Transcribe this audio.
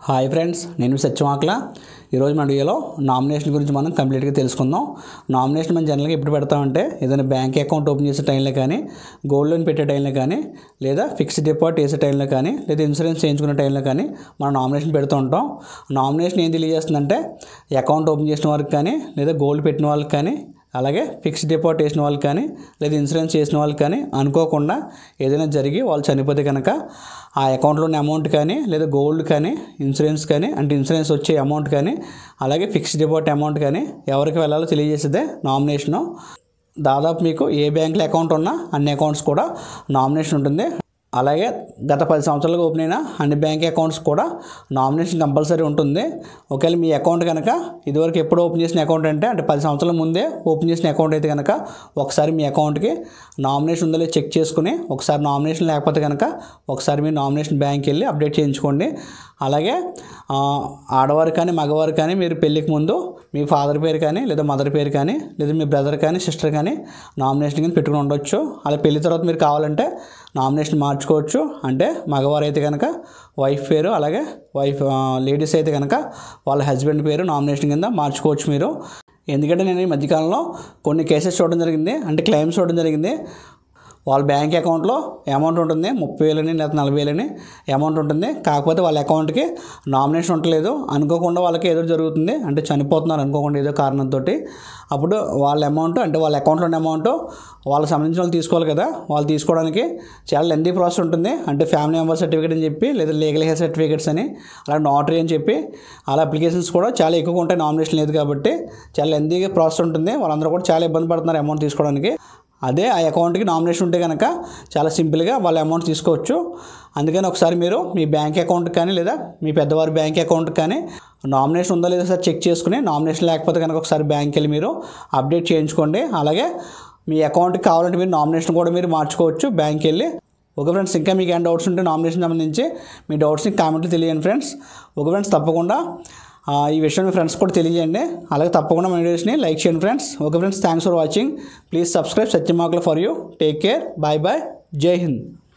Hi friends, నేను సత్యమాకల. ఈరోజు మన వీడియోలో నామినేషన్ గురించి మనం కంప్లీట్గా తెలుసుకుందాం. నామినేషన్ మనం జనరల్గా ఎప్పుడు పెడతామంటే ఏదైనా బ్యాంక్ అకౌంట్ ఓపెన్ చేసే టైంలో కానీ, గోల్డ్ లోన్ పెట్టే టైంలో కానీ, లేదా ఫిక్స్డ్ డిపాజిట్ వేసే టైంలో కానీ, లేదా ఇన్సూరెన్స్ చేయించుకునే టైంలో కానీ మనం నామినేషన్ పెడుతూ ఉంటాం. నామినేషన్ ఏం తెలియజేస్తుందంటే అకౌంట్ ఓపెన్ చేసిన వాళ్ళకి కానీ, లేదా గోల్డ్ పెట్టిన వాళ్ళకి కానీ, అలాగే ఫిక్స్డ్ డిపాజిట్ వేసిన వాళ్ళకి కానీ, లేదా ఇన్సూరెన్స్ చేసిన వాళ్ళకి కానీ అనుకోకుండా ఏదైనా జరిగి వాళ్ళు చనిపోతే కనుక ఆ అకౌంట్లోని అమౌంట్ కానీ, లేదా గోల్డ్ కానీ, ఇన్సూరెన్స్ కానీ, అంటే ఇన్సూరెన్స్ వచ్చే అమౌంట్ కానీ, అలాగే ఫిక్స్డ్ డిపాజిట్ అమౌంట్ కానీ ఎవరికి వెళ్ళాలో తెలియజేసేదే నామినేషను. దాదాపు మీకు ఏ బ్యాంకులో అకౌంట్ ఉన్నా అన్ని అకౌంట్స్ కూడా నామినేషన్ ఉంటుంది. అలాగే గత 10 సంవత్సరాలుగా ఓపెన్ అయిన అన్ని బ్యాంక్ అకౌంట్స్ కూడా నామినేషన్ కంపల్సరీ ఉంటుంది. ఒకవేళ మీ అకౌంట్ కనుక ఇదివరకు ఎప్పుడు ఓపెన్ చేసిన అకౌంట్ అంటే 10 సంవత్సరాల ముందే ఓపెన్ చేసిన అకౌంట్ అయితే కనుక ఒకసారి మీ అకౌంట్కి నామినేషన్ ఉందో చెక్ చేసుకుని, ఒకసారి నామినేషన్ లేకపోతే కనుక ఒకసారి మీ నామినేషన్ బ్యాంక్కి వెళ్ళి అప్డేట్ చేయించుకోండి. అలాగే ఆడవారు కానీ మగవారు కానీ మీరు పెళ్ళికి ముందు మీ ఫాదర్ పేరు కానీ, లేదా మదర్ పేరు కానీ, లేదా మీ బ్రదర్ కానీ సిస్టర్ కానీ నామినేషన్ కింద పెట్టుకుని ఉండొచ్చు. అలా పెళ్లి తర్వాత మీరు కావాలంటే నామినేషన్ మార్చుకోవచ్చు. అంటే మగవారు అయితే కనుక వైఫ్ పేరు, అలాగే లేడీస్ అయితే కనుక వాళ్ళ హస్బెండ్ పేరు నామినేషన్ కింద మార్చుకోవచ్చు మీరు. ఎందుకంటే నేను ఈ మధ్యకాలంలో కొన్ని కేసెస్ చూడడం జరిగింది, అంటే క్లెయిమ్స్ చూడడం జరిగింది. వాళ్ళ బ్యాంక్ అకౌంట్లో అమౌంట్ ఉంటుంది 30,000 లేదా 40,000 అమౌంట్ ఉంటుంది. కాకపోతే వాళ్ళ అకౌంట్కి నామినేషన్ ఉండలేదు. అనుకోకుండా వాళ్ళకి ఏదో జరుగుతుంది, అంటే చనిపోతున్నారు అనుకోకుండా ఏదో కారణంతో. అప్పుడు వాళ్ళ అమౌంట్, అంటే వాళ్ళ అకౌంట్లో ఉన్న అమౌంట్ వాళ్ళకి సంబంధించిన వాళ్ళు తీసుకోవాలి కదా. వాళ్ళు తీసుకోవడానికి చాలా లెందీ ప్రాసెస్ ఉంటుంది. అంటే ఫ్యామిలీ మెంబర్ సర్టిఫికేట్ అని చెప్పి, లేదా లీగల్ హెయిర్ సర్టిఫికేట్స్ అని, అలా నోటరీ అని చెప్పి అలా అప్లికేషన్స్ కూడా చాలా ఎక్కువగా ఉంటాయి. నామినేషన్ లేదు కాబట్టి చాలా లెందీగా ప్రాసెస్ ఉంటుంది. వాళ్ళందరూ కూడా చాలా ఇబ్బంది పడుతున్నారు అమౌంట్ తీసుకోవడానికి. అదే ఆ అకౌంట్కి నామినేషన్ ఉంటే కనుక చాలా సింపుల్గా వాళ్ళ అమౌంట్ తీసుకోవచ్చు. అందుకని ఒకసారి మీరు మీ బ్యాంక్ అకౌంట్ కానీ, లేదా మీ పెద్దవారి బ్యాంక్ అకౌంట్ కానీ నామినేషన్ ఉందో లేదో సార్ చెక్ చేసుకుని, నామినేషన్ లేకపోతే కనుక ఒకసారి బ్యాంక్కి వెళ్ళి మీరు అప్డేట్ చేయించుకోండి. అలాగే మీ అకౌంట్కి కావాలంటే మీరు నామినేషన్ కూడా మీరు మార్చుకోవచ్చు బ్యాంక్కి వెళ్ళి. ఓకే ఫ్రెండ్స్, ఇంకా మీకు ఏమైనా డౌట్స్ ఉంటే నామినేషన్ సంబంధించి మీ డౌట్స్ని కామెంట్లు తెలియండి ఫ్రెండ్స్. ఓకే ఫ్రెండ్స్, తప్పకుండా ఈ విషయం మీ ఫ్రెండ్స్ కూడా తెలియజేయండి. అలాగే తప్పకుండా మన వీడియోస్ని లైక్ చేయండి friends. Okay friends, thanks for watching. Please subscribe సత్యమాకల for you. Take care, bye bye, జై హింద్.